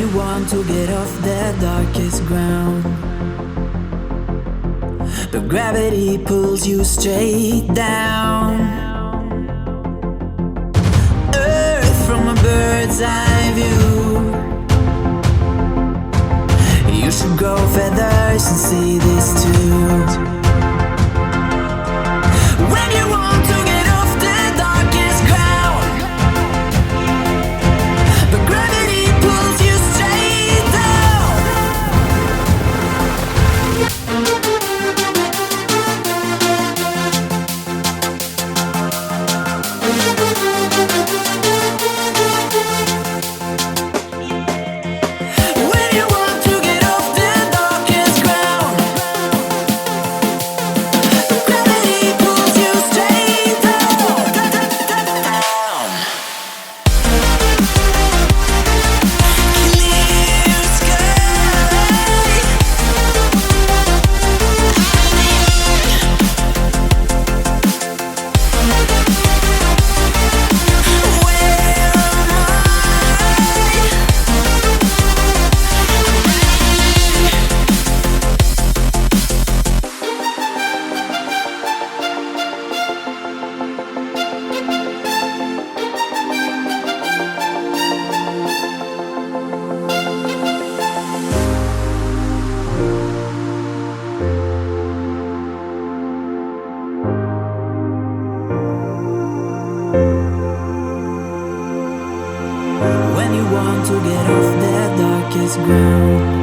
you want to get off the darkest ground, but gravity pulls you straight down. Earth from a bird's eye view. You should grow feathers and see this too. When you want to get off the darkest ground, but gravity pulls you straight down. When you want to get off the darkest ground, but gravity pulls you straight down. Clear sky. When you want to get off the darkest ground,